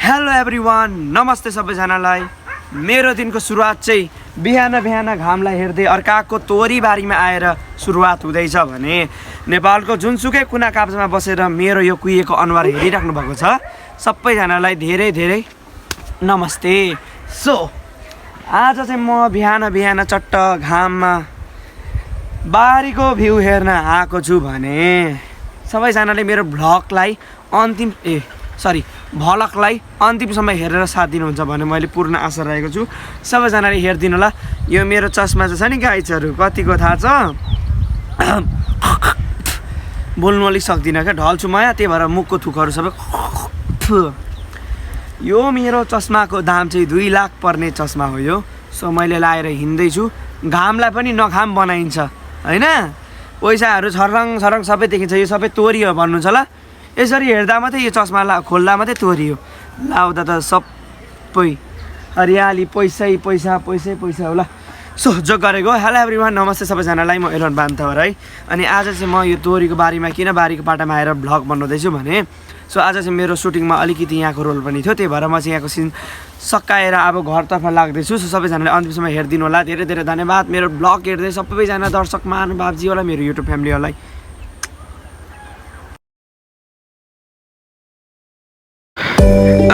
Hello everyone, नमस्ते सबैजनालाई। मेरो दिनको सुरुवात चाहिँ बिहान बिहान घामलाई हेर्दै अर्काको तोरीबारीमा आएर सुरुवात हुँदैछ भने नेपालको जुनसुकै कुना काप्चामा बसेर मेरो यो कुहिएको अनुहार हेरिराख्नु भएको छ सबैजनालाई धेरै धेरै नमस्ते। सो आज चाहिँ म बिहान बिहान चट्ट घाममा बारीको भ्यू हेर्न आएको छु भने सबैजनाले मेरो भ्लगलाई अन्तिमसम्म हेरेर साथ दिनुहुन्छ भने मैले पूर्ण आशा रहेको छु। सबैजनाले हेरिदिनु होला। यो मेरो चस्मा चाहिँ छ नि गाइजहरू, कतिको थाहा छ? बोल्नु अलिक सक्दिनँ क्या, ढल्छु म यहाँ, त्यही भएर मुखको थुकहरू सबै। यो मेरो चस्माको दाम चाहिँ 2 लाख पर्ने चस्मा हो यो। सो मैले लाएर हिँड्दैछु। घामलाई पनि नघाम बनाइन्छ होइन, पैसाहरू छर्रङ छर्रङ सबै देखिन्छ। यो सबै तोरी हो भन्नुहुन्छ ल, यसरी हेर्दा मात्रै यो चस्मा खोल्दा मात्रै तोरी हो, लाउँदा त सबै हरियाली पैसै पैसा पैसै पैसा होला। सो जो गरेको। हेलो एभ्रिवान, नमस्ते सबैजनालाई। म एलोन बान्थवर है। अनि आज चाहिँ म यो तोरीको बारीमा किन बारीको पाटामा आएर भ्लग बनाउँदैछु भने आज चाहिँ मेरो सुटिङमा अलिकति यहाँको रोल पनि थियो, त्यही भएर म चाहिँ यहाँको सिन सकाएर अब घरतर्फ लाग्दैछु। सो सबैजनाले अन्तिमसम्म हेरिदिनु होला। धेरै धेरै धन्यवाद मेरो भ्लग हेर्दै सबैजना दर्शक महानुभावजी होला, मेरो युट्युब फ्यामिलीहरूलाई।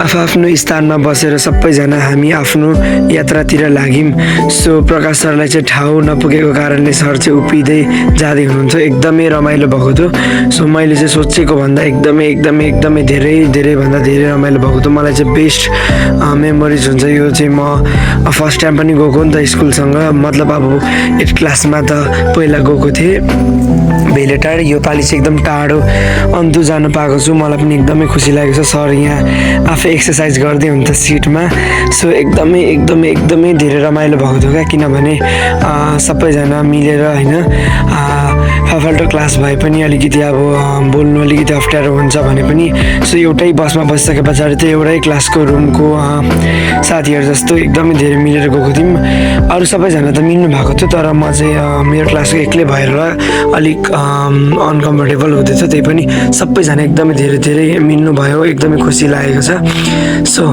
आफ्नो स्थानमा बसेर सबैजना हामी आफ्नो यात्रातिर लाग्यौँ। सो प्रकाश सरलाई चाहिँ ठाउँ नपुगेको कारणले सर चाहिँ उभिँदै जाँदै हुनुहुन्छ। एकदमै रमाइलो भएको थियो। सो मैले चाहिँ सोचेको भन्दा एकदमै धेरै भन्दा धेरै रमाइलो भएको थियो। मलाई चाहिँ बेस्ट मेमोरिज हुन्छ यो चाहिँ। म फर्स्ट टाइम पनि गएको नि त स्कुलसँग, मतलब अब 8 क्लासमा त पहिला गएको थिएँ भेलेटार। यो पालि चाहिँ एकदम टाढो अन्तु जानु पाएको छु। मलाई पनि एकदमै खुसी लागेको छ। सर यहाँ आफै एक्सर्साइज गर्दै हुन्छ सिटमा। सो एकदमै धेरै रमाइलो भएको थियो क्या, किनभने सबैजना मिलेर होइन फाल्टो क्लास भए पनि अलिकति अब बोल्नु अलिकति अप्ठ्यारो हुन्छ भने पनि सो एउटै बसमा बसिसके पछाडि त एउटै क्लासको रुमको साथीहरू जस्तो एकदमै धेरै मिलेर गएको थियौँ। अरू सबैजना त मिल्नु भएको थियो, तर म चाहिँ मेरो क्लासको एक्लै भएर अलिक अनकम्फर्टेबल हुँदैछ। त्यही पनि सबैजना एकदमै धेरै मिल्नु भयो, एकदमै खुसी लागेको छ। सो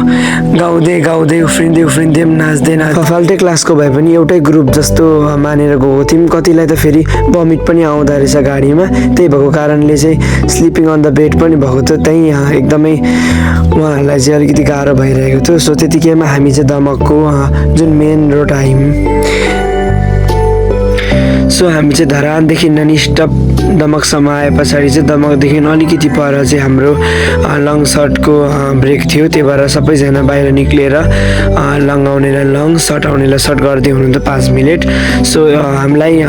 गाउँदै उफ्रिँदै नाच्दै फाल्टै क्लासको भए पनि एउटै ग्रुप जस्तो मानेर गएको थियौँ। कतिलाई त फेरि भमिट पनि आउँदो रहेछ गाडीमा, त्यही भएको कारणले चाहिँ स्लिपिङ अन द बेड पनि भएको थियो। त्यहीँ एकदमै उहाँहरूलाई चाहिँ अलिकति गाह्रो भइरहेको थियो। सो त्यतिकैमा हामी चाहिँ दमकको जुन मेन रोड आयौँ। सो हामी चाहिँ धरानदेखि ननस्टप दमकसम्म आए पछाडि चाहिँ दमकदेखि अलिकति पर चाहिँ हाम्रो लङ सर्टको ब्रेक थियो। त्यही भएर सबैजना बाहिर निक्लिएर लङ आउनेलाई लङ, सर्ट आउनेलाई सर्ट गर्दै हुनुहुन्थ्यो 5 मिनट। सो हामीलाई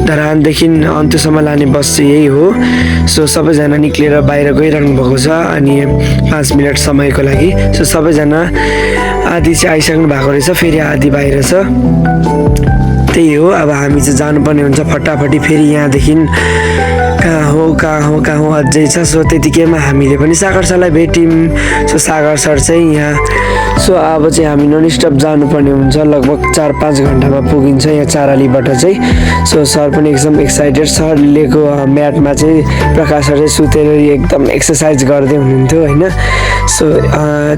धरानदेखि अन्त्यसम्म लाने बस चाहिँ यही हो। सो सबैजना निक्लिएर बाहिर गइरहनु भएको छ अनि 5 मिनट समयको लागि। सो सबैजना आधी चाहिँ आइसक्नु भएको रहेछ, फेरि आधी बाहिर छ। त्यही हो, अब हामी चाहिँ जानुपर्ने हुन्छ फटाफटी। फेरि यहाँदेखि कहाँ हो अझै छ। सो त्यतिकैमा हामीले पनि सागर सरलाई भेट्यौँ। सो सागर सर चाहिँ यहाँ। सो अब चाहिँ हामी ननस्टप जानुपर्ने हुन्छ, लगभग 4-5 घन्टामा पुगिन्छ यहाँ चारालीबाट चाहिँ। सो सर पनि एकदम एक्साइटेड। सरलेको म्याटमा चाहिँ प्रकाश सर चाहिँ सुतेर एकदम एक्सर्साइज गर्दै हुनुहुन्थ्यो होइन। सो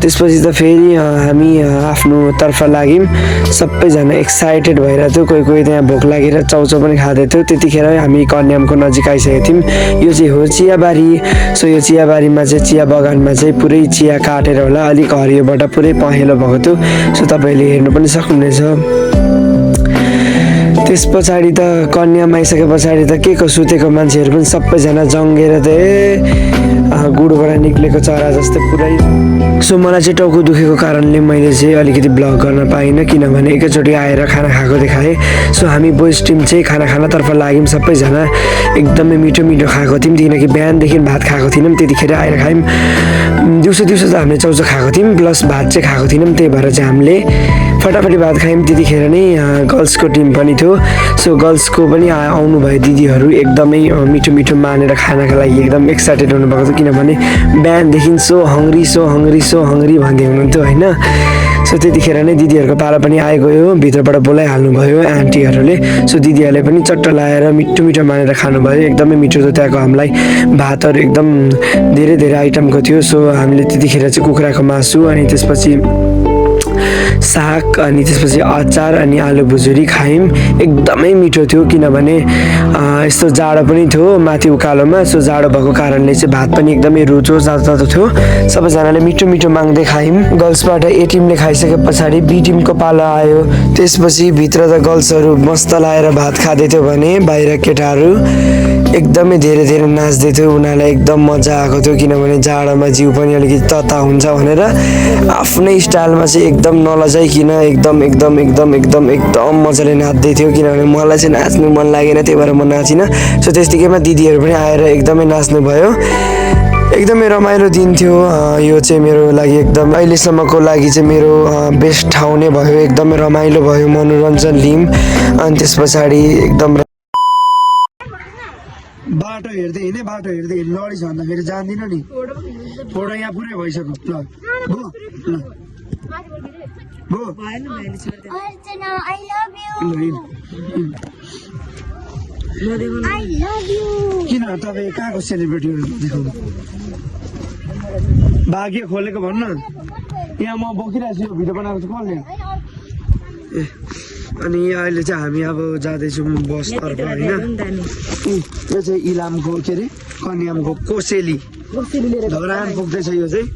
त्यसपछि त फेरि हामी आफ्नो तर्फ लाग्यौँ। सबैजना एक्साइटेड भइरहेको थियो। कोही त्यहाँ भोक लागेर चाउचाउ पनि खाँदै थियो। त्यतिखेर हामी कन्यामको नजिक आइसकेको थियौँ। यो चाहिँ हो चियाबारी। सो यो चियाबारीमा चाहिँ चिया बगानमा चाहिँ पुरै चिया काटेर होला अलिक हरियोबाट पुरै पहेँलो भएको थियो। सो तपाईँहरूले हेर्नु पनि सक्नुहुनेछ। त्यस पछाडि त कन्यामा आइसके पछाडि त के को सुतेको मान्छेहरू पनि सबैजना जङ्गेर त गुडबाट निक्लेको चरा जस्तै पुरै। सो मलाई चाहिँ टाउको दुखेको कारणले मैले चाहिँ अलिकति ब्लग गर्न पाइनँ, किनभने एकैचोटि आएर खाना खाएको देखाएँ। सो हामी बोइज टिम चाहिँ खाना खानतर्फ लाग्यौँ। सबैजना एकदमै मिठो खाएको थियौँ, किनकि बिहानदेखि भात खाएको थिएनौँ। त्यतिखेर आएर खायौँ। दिउँसो त हामीले चाउचाउ खाएको थियौँ प्लस भात चाहिँ खाएको थिएनौँ। त्यही भएर चाहिँ हामीले फटाफटी भात खायौँ। त्यतिखेर नै गर्ल्सको टिम पनि थियो। सो गर्ल्सको पनि आउनुभयो दिदीहरू, एकदमै मिठो मानेर खानाको लागि एकदम एक्साइटेड हुनुभएको थियो, किनभने बिहानदेखि सो हङ्ग्री भन्दै हुनुहुन्थ्यो होइन। सो त्यतिखेर नै दिदीहरूको पाला पनि आइगयो भित्रबाट बोलाइहाल्नुभयो आन्टीहरूले सो दिदीहरूले पनि चट्ट लाएर मिठो मिठो मानेर खानुभयो एकदमै मिठो थियो त्यहाँको हामीलाई भातहरू एकदम धेरै धेरै आइटमको थियो सो हामीले त्यतिखेर चाहिँ कुखुराको मासु अनि त्यसपछि साग अनि त्यसपछि अचार अनि आलु भुजुरी खायौँ एकदमै मिठो थियो किनभने यस्तो जाडो पनि थियो माथि उकालोमा सो जाडो भएको कारणले चाहिँ भात पनि एकदमै रुचो जाँदो जाँदो थियो सबैजनाले मिठो मिठो माग्दै खायौँ गर्ल्सबाट ए टिमले खाइसके पछाडि बी टिमको पालो आयो त्यसपछि भित्र त गर्ल्सहरू मस्त लाएर भात खाँदै थियो भने बाहिर केटाहरू एकदमै धेरै धेरै नाच्दै थियो उनीहरूलाई एकदम मजा आएको थियो किनभने जाडोमा जिउ पनि अलिकति तता हुन्छ भनेर आफ्नै स्टाइलमा चाहिँ एकदम नलजाइकन एकदम एकदम एकदम एकदम एकदम मजाले नाच्दै थियो किनभने मलाई चाहिँ नाच्नु मन लागेन त्यही भएर म नाचिनँ सो त्यतिकैमा दिदीहरू पनि आएर एकदमै नाच्नु भयो एकदमै रमाइलो दिन थियो यो चाहिँ मेरो लागि एकदम अहिलेसम्मको लागि चाहिँ मेरो बेस्ट ठाउँ नै भयो एकदमै रमाइलो भयो मनोरञ्जन लियौँ अनि त्यस पछाडि एकदम बाटो हेर्दै हिँडेँ बाटो हेर्दै लडी छ भन्दाखेरि जान्दिनँ नि फोटो यहाँ पुरै भइसक्यो ल भो किन तपाईँ कहाँको सेलिब्रेटी देखाउनु भाग्य खोलेको भन्नु यहाँ म बोकिरहेको छु यो भिडियो बनाएको छु कसले ए अनि अहिले चाहिँ हामी अब जाँदैछौँ बसतर्फ होइन यो चाहिँ इलामको के अरे कन्यामको कोसेली धरान पुग्दैछ यो चाहिँ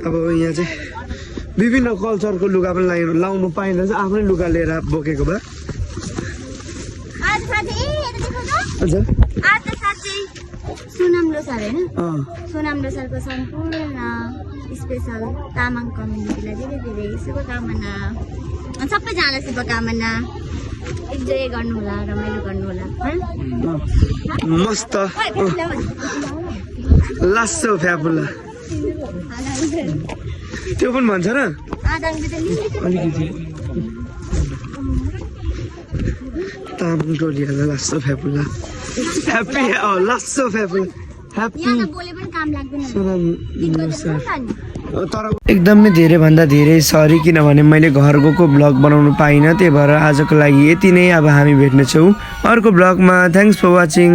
अब यहाँ चाहिँ विभिन्न कल्चरको लुगा पनि लाउनु पाइँदैन आफ्नै लुगा लिएर बोकेको भए सोनाम लोसार होइन सोनाम लोसारको सम्पूर्ण स्पेसल तामाङ कम्युनिटीलाई धेरै धेरै शुभकामना सबैजनालाई शुभकामना इन्जोय गर्नु होला रमाइलो गर्नु होला मस्त लासो फ्यापुला त्यो पनि भन्छ र अलिकति तामाङ टोलीहरूलाई लासो फ्यापुला ह्याप्पी लासो फ्यापुला ह्याप्पी तर एकदमै धेरैभन्दा धेरै सरी किनभने मैले घर गएको ब्लग बनाउनु पाइनँ त्यही भएर आजको लागि यति नै अब हामी भेट्नेछौँ अर्को ब्लगमा थ्याङ्क्स फर वाचिङ